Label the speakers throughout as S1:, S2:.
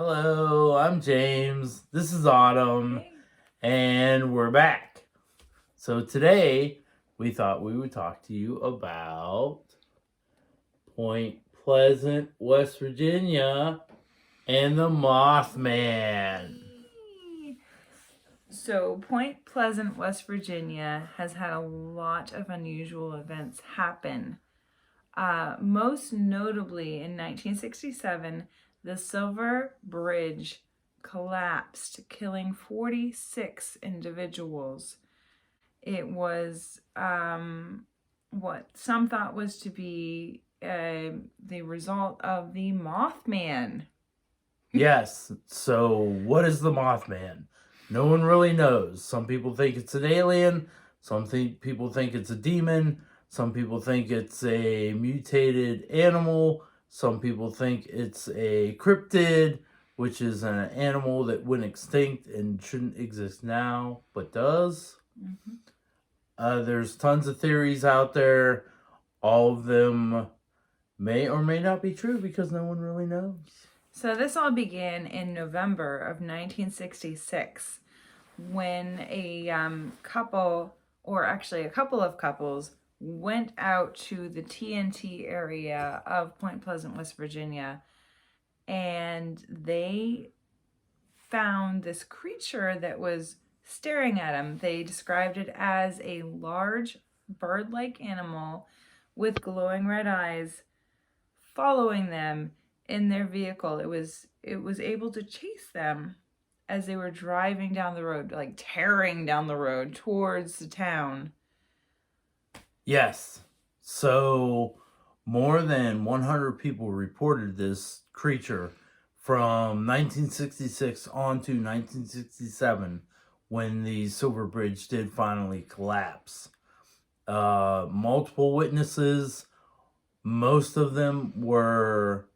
S1: Hello, I'm James. This is Autumn, and we're back. So today, we thought we would talk to you about Point Pleasant, West Virginia, and the Mothman.
S2: So, Point Pleasant, West Virginia has had a lot of unusual events happen. Most notably, in 1967, the Silver Bridge collapsed, killing 46 individuals. It was what some thought was to be the result of the Mothman.
S1: Yes, so what is the Mothman? No one really knows. Some people think it's an alien, people think it's a demon, some people think it's a mutated animal, some people think it's a cryptid, which is an animal that went extinct and shouldn't exist now, but does. There's tons of theories out there. All of them may or may not be true because no one really knows.
S2: So this all began in November of 1966 when a couple, or actually a couple of couples, went out to the TNT area of Point Pleasant, West Virginia, and they found this creature that was staring at them. They described it as a large bird-like animal with glowing red eyes following them in their vehicle. It was able to chase them as they were driving down the road, like tearing down the road towards the town.
S1: Yes. So more than 100 people reported this creature from 1966 on to 1967 when the Silver Bridge did finally collapse. Multiple witnesses, most of them were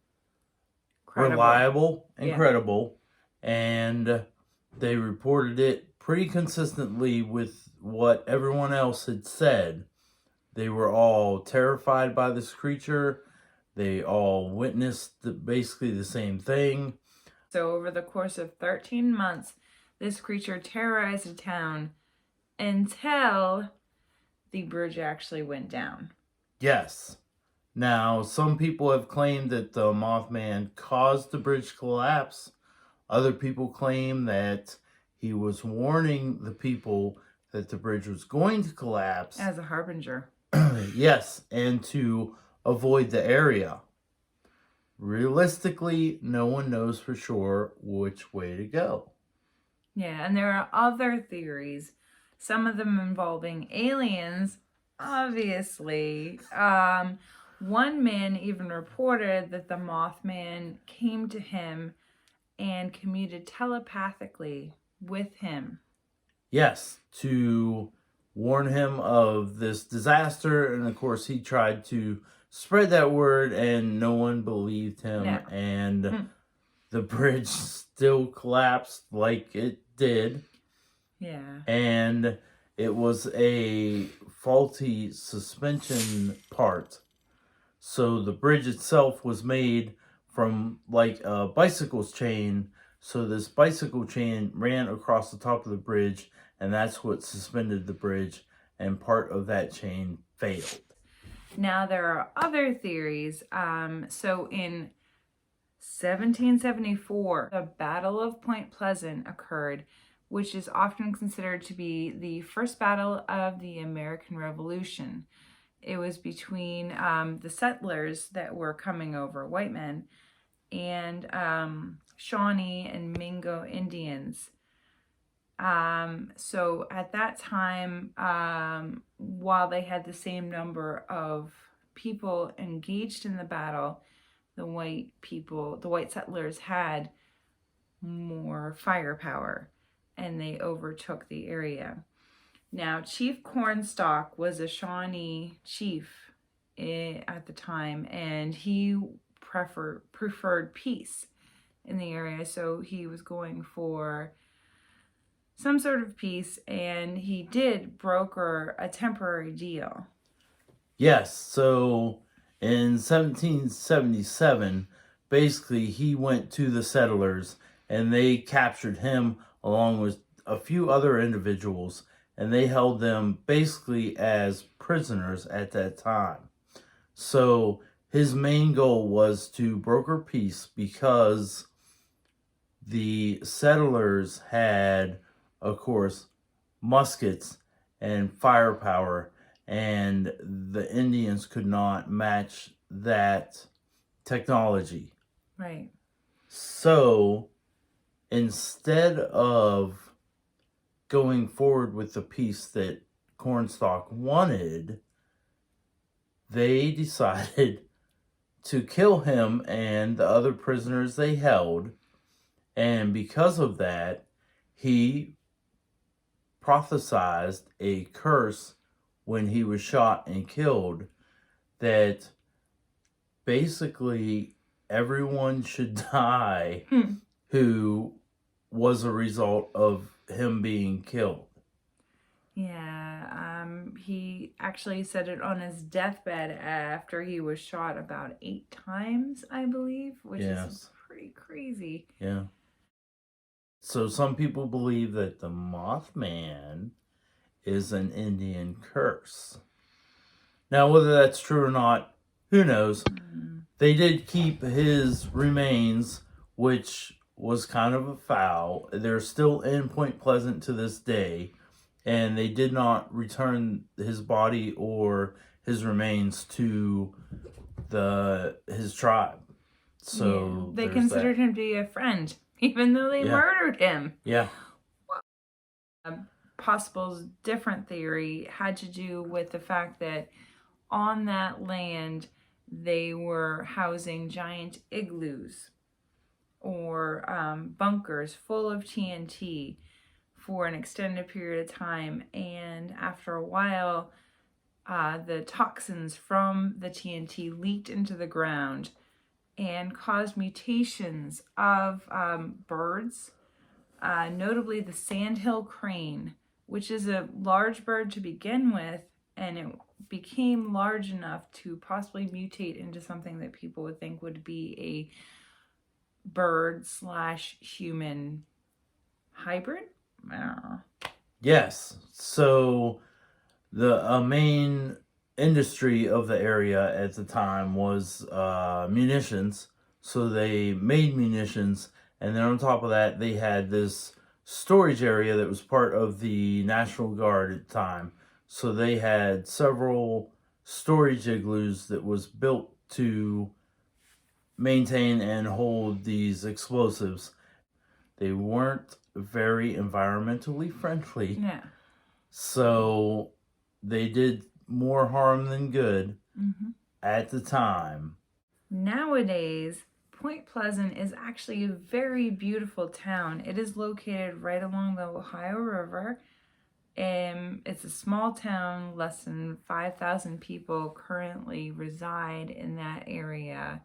S1: reliable and credible, and they reported it pretty consistently with what everyone else had said. They were all terrified by this creature. They all witnessed basically the same thing.
S2: So over the course of 13 months, this creature terrorized the town until the bridge actually went down.
S1: Yes. Now, some people have claimed that the Mothman caused the bridge collapse. Other people claim that he was warning the people that the bridge was going to collapse.
S2: As a harbinger.
S1: Yes, and to avoid the area. Realistically, no one knows for sure which way to go.
S2: Yeah, and there are other theories, some of them involving aliens, obviously. One man even reported that the Mothman came to him and communicated telepathically with him.
S1: Yes, to warn him of this disaster, and of course he tried to spread that word and no one believed him. No. And the bridge still collapsed like it did.
S2: Yeah.
S1: And it was a faulty suspension part. So the bridge itself was made from like a bicycle's chain. So this bicycle chain ran across the top of the bridge, and that's what suspended the bridge, and part of that chain failed.
S2: Now there are other theories. So in 1774, the Battle of Point Pleasant occurred, which is often considered to be the first battle of the American Revolution. It was between the settlers that were coming over, white men, and Shawnee and Mingo Indians. So at that time, while they had the same number of people engaged in the battle, the white settlers had more firepower, and they overtook the area. Now, Chief Cornstalk was a Shawnee chief at the time, and he preferred peace in the area, so he was going for some sort of peace, and he did broker a temporary deal.
S1: Yes, so in 1777, basically he went to the settlers and they captured him along with a few other individuals, and they held them basically as prisoners at that time. So his main goal was to broker peace because the settlers had, of course, muskets and firepower, and the Indians could not match that technology.
S2: Right.
S1: So instead of going forward with the peace that Cornstalk wanted, they decided to kill him and the other prisoners they held. And because of that, he prophesied a curse when he was shot and killed that basically everyone should die who was a result of him being killed.
S2: Yeah, he actually said it on his deathbed after he was shot about 8 times, I believe, which is pretty crazy.
S1: Yeah. So some people believe that the Mothman is an Indian curse. Now, whether that's true or not, who knows? They did keep his remains, which was kind of a foul. They're still in Point Pleasant to this day, and they did not return his body or his remains to his tribe. So
S2: they considered him to be a friend, even though they murdered him.
S1: Yeah.
S2: Possible different theory had to do with the fact that on that land they were housing giant igloos or bunkers full of TNT for an extended period of time, and after a while the toxins from the TNT leaked into the ground and caused mutations of birds, notably the sandhill crane, which is a large bird to begin with, and it became large enough to possibly mutate into something that people would think would be a bird/human hybrid. I don't know.
S1: Yes. So the main industry of the area at the time was munitions. So they made munitions, and then on top of that, they had this storage area that was part of the National Guard at the time. So they had several storage igloos that was built to maintain and hold these explosives. They weren't very environmentally friendly.
S2: Yeah.
S1: So they did more harm than good at the time.
S2: Nowadays, Point Pleasant is actually a very beautiful town. It is located right along the Ohio River. It's a small town. Less than 5,000 people currently reside in that area.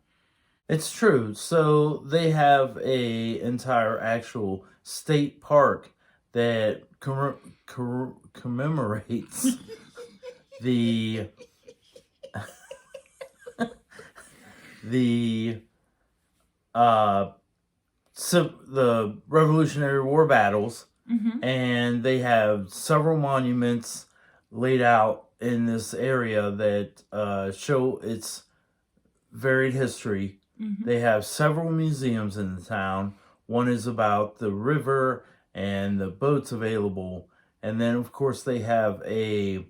S1: It's true. So they have a entire actual state park that commemorates the the Revolutionary War battles, and they have several monuments laid out in this area that show its varied history. They have several museums in the town. One is about the river and the boats available, and then of course they have a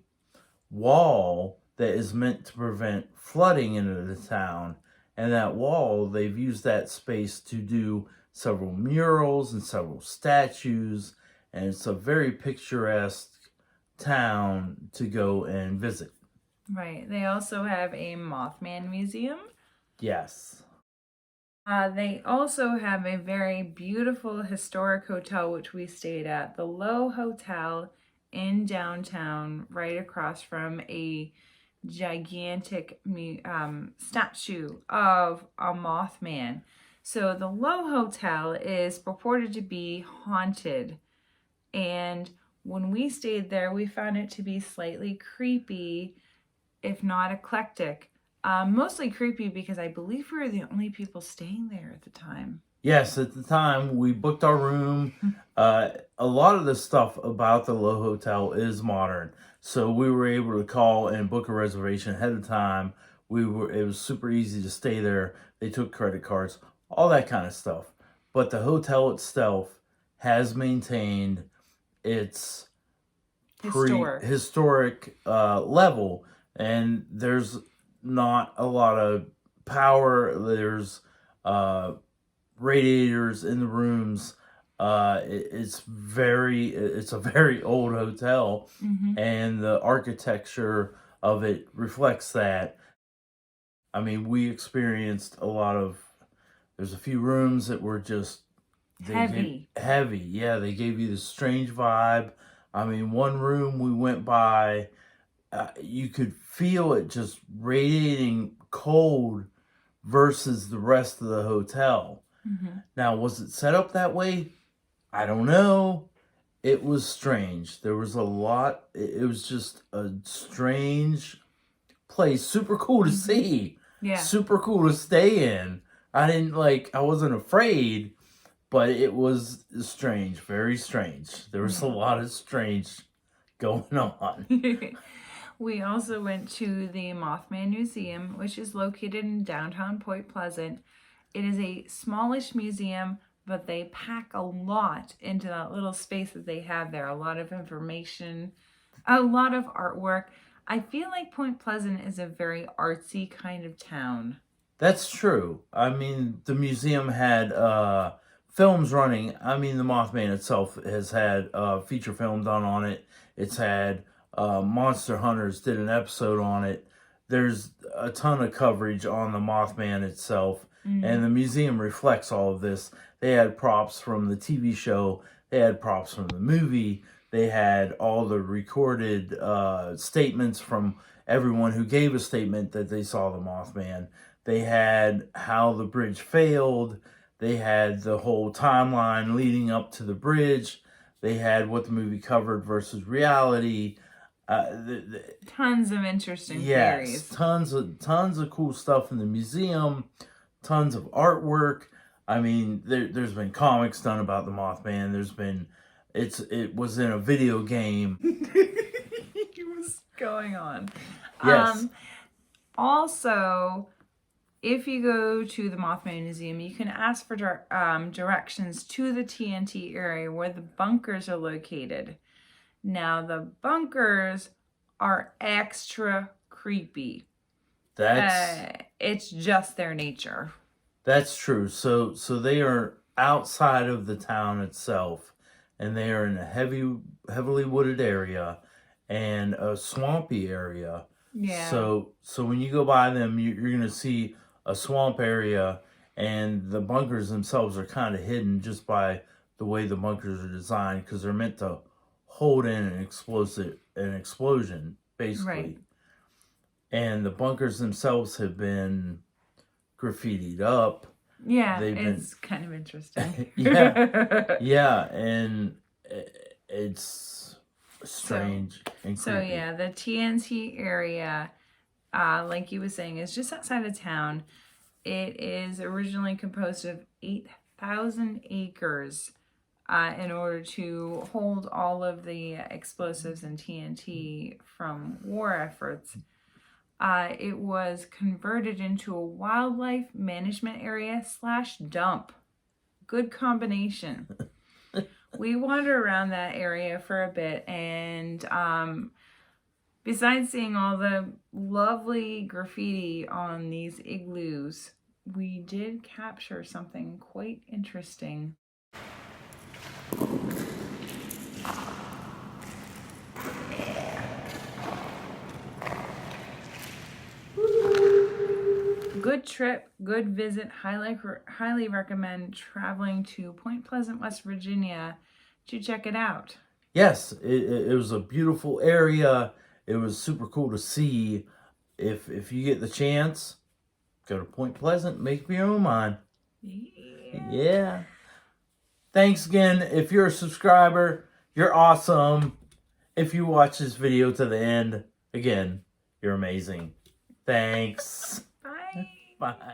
S1: wall that is meant to prevent flooding into the town. And that wall, they've used that space to do several murals and several statues, and it's a very picturesque town to go and visit.
S2: Right. They also have a Mothman museum.
S1: Yes.
S2: They also have a very beautiful historic hotel, which we stayed at, the Low Hotel in downtown, right across from a gigantic statue of a Mothman. So the Low Hotel is purported to be haunted, and when we stayed there, we found it to be slightly creepy, if not eclectic. Mostly creepy because I believe we were the only people staying there at the time.
S1: Yes, at the time we booked our room. A lot of the stuff about the Low Hotel is modern, so we were able to call and book a reservation ahead of time. It was super easy to stay there. They took credit cards, all that kind of stuff. But the hotel itself has maintained its
S2: Historic.
S1: prehistoric level, and there's not a lot of power. There's radiators in the rooms. It's a very old hotel, and the architecture of it reflects that. I mean, we experienced a lot of. There's a few rooms that were just heavy. Yeah, they gave you this strange vibe. I mean, one room we went by, you could feel it just radiating cold versus the rest of the hotel. Now, was it set up that way? I don't know. It was strange. There was a lot. It was just a strange place. Super cool to see.
S2: Yeah.
S1: Super cool to stay in. I wasn't afraid, but it was strange. Very strange. There was a lot of strange going on.
S2: We also went to the Mothman Museum, which is located in downtown Point Pleasant. It is a smallish museum, but they pack a lot into that little space that they have there. A lot of information, a lot of artwork. I feel like Point Pleasant is a very artsy kind of town.
S1: That's true. I mean, the museum had films running. I mean, the Mothman itself has had feature film done on it. It's had Monster Hunters did an episode on it. There's a ton of coverage on the Mothman itself, and the museum reflects all of this. They had props from the TV show. They had props from the movie. They had all the recorded statements from everyone who gave a statement that they saw the Mothman. They had how the bridge failed. They had the whole timeline leading up to the bridge. They had what the movie covered versus reality.
S2: Tons of interesting theories.
S1: Tons of cool stuff in the museum. Tons of artwork. I mean, there's been comics done about the Mothman. It was in a video game.
S2: What's going on?
S1: Yes.
S2: Also, if you go to the Mothman Museum, you can ask for directions to the TNT area where the bunkers are located. Now, the bunkers are extra creepy. It's just their nature.
S1: That's true. So they are outside of the town itself, and they are in a heavily wooded area and a swampy area.
S2: Yeah.
S1: So when you go by them, you're gonna see a swamp area, and the bunkers themselves are kind of hidden just by the way the bunkers are designed, because they're meant to hold in an explosion, basically.
S2: Right.
S1: And the bunkers themselves have been graffitied up.
S2: Yeah, it's kind of interesting.
S1: yeah, and it's strange and creepy.
S2: So yeah, the TNT area, like you were saying, is just outside of town. It is originally composed of 8,000 acres in order to hold all of the explosives and TNT from war efforts. It was converted into a wildlife management area / dump. Good combination. We wandered around that area for a bit, and besides seeing all the lovely graffiti on these igloos, we did capture something quite interesting. Good trip, good visit. Highly recommend traveling to Point Pleasant, West Virginia to check it out.
S1: Yes, it was a beautiful area. It was super cool to see. If you get the chance, go to Point Pleasant, make up your own mind. Yeah. Thanks again. If you're a subscriber, you're awesome. If you watch this video to the end, again, you're amazing. Thanks.
S2: Bye.
S1: Bye.